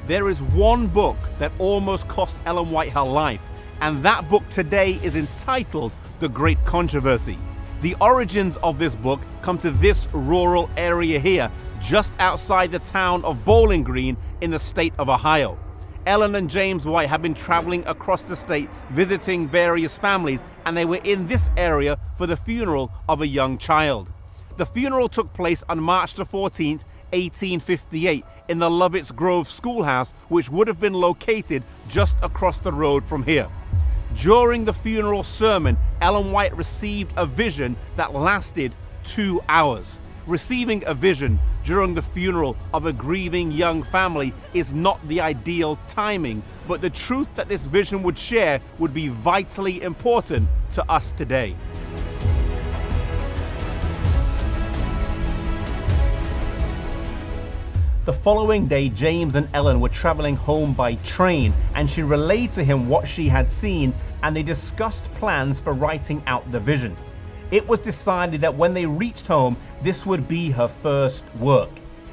There is one book that almost cost Ellen White her life, and that book today is entitled The Great Controversy. The origins of this book come to this rural area here, just outside the town of Bowling Green in the state of Ohio. Ellen and James White have been traveling across the state visiting various families, and they were in this area for the funeral of a young child. The funeral took place on March the 14th, 1858 in the Lovett's Grove Schoolhouse, which would have been located just across the road from here. During the funeral sermon, Ellen White received a vision that lasted 2 hours. Receiving a vision during the funeral of a grieving young family is not the ideal timing, but the truth that this vision would share would be vitally important to us today. The following day, James and Ellen were traveling home by train, and she relayed to him what she had seen, and they discussed plans for writing out the vision. It was decided that when they reached home, this would be her first work.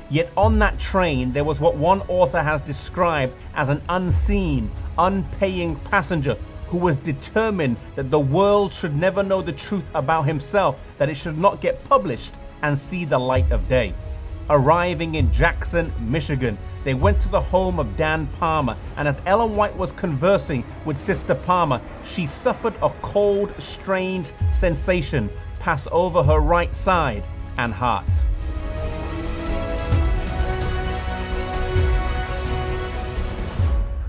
Yet on that train, there was what one author has described as an unseen, unpaying passenger who was determined that the world should never know the truth about himself, that it should not get published and see the light of day. Arriving in Jackson, Michigan, they went to the home of Dan Palmer, and as Ellen White was conversing with Sister Palmer, she suffered a cold, strange sensation pass over her right side and heart.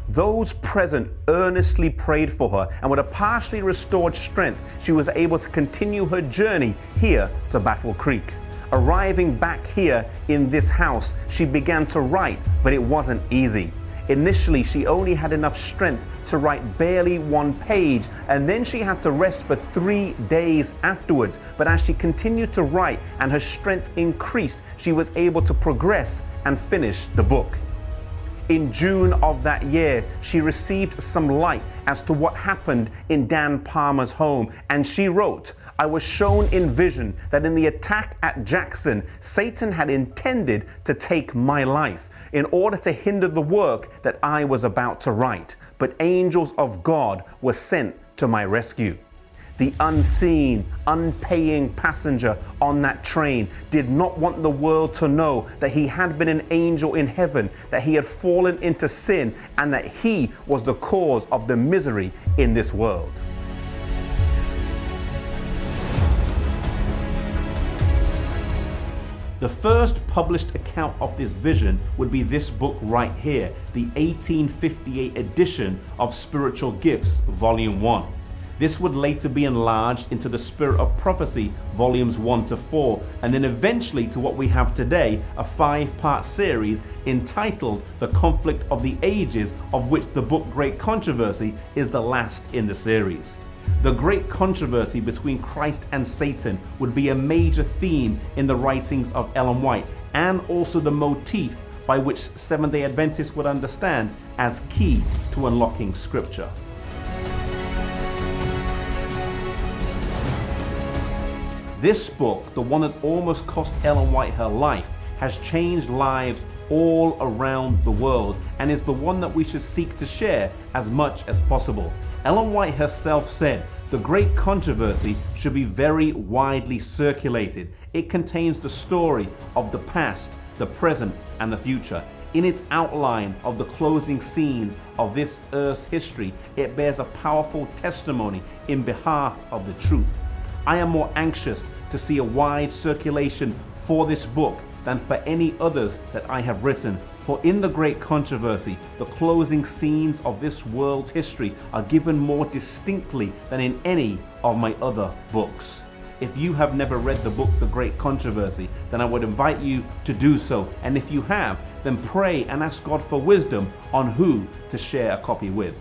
Those present earnestly prayed for her, and with a partially restored strength, she was able to continue her journey here to Battle Creek. Arriving back here in this house, she began to write, but it wasn't easy. Initially, she only had enough strength to write barely 1 page, and then she had to rest for 3 days afterwards. But as she continued to write and her strength increased, she was able to progress and finish the book. In June of that year, she received some light as to what happened in Dan Palmer's home, and she wrote, "I was shown in vision that in the attack at Jackson, Satan had intended to take my life in order to hinder the work that I was about to write, but angels of God were sent to my rescue." The unseen, unpaying passenger on that train did not want the world to know that he had been an angel in heaven, that he had fallen into sin, and that he was the cause of the misery in this world. The first published account of this vision would be this book right here, the 1858 edition of Spiritual Gifts, Volume 1. This would later be enlarged into the Spirit of Prophecy, Volumes 1 to 4, and then eventually to what we have today, a 5-part series entitled The Conflict of the Ages, of which the book Great Controversy is the last in the series. The great controversy between Christ and Satan would be a major theme in the writings of Ellen White, and also the motif by which Seventh-day Adventists would understand as key to unlocking Scripture. This book, the one that almost cost Ellen White her life, has changed lives all around the world, and is the one that we should seek to share as much as possible. Ellen White herself said, "The Great Controversy should be very widely circulated. It contains the story of the past, the present, and the future. In its outline of the closing scenes of this earth's history, it bears a powerful testimony in behalf of the truth. I am more anxious to see a wide circulation for this book than for any others that I have written. For in the Great Controversy, the closing scenes of this world's history are given more distinctly than in any of my other books." If you have never read the book The Great Controversy, then I would invite you to do so. And if you have, then pray and ask God for wisdom on who to share a copy with.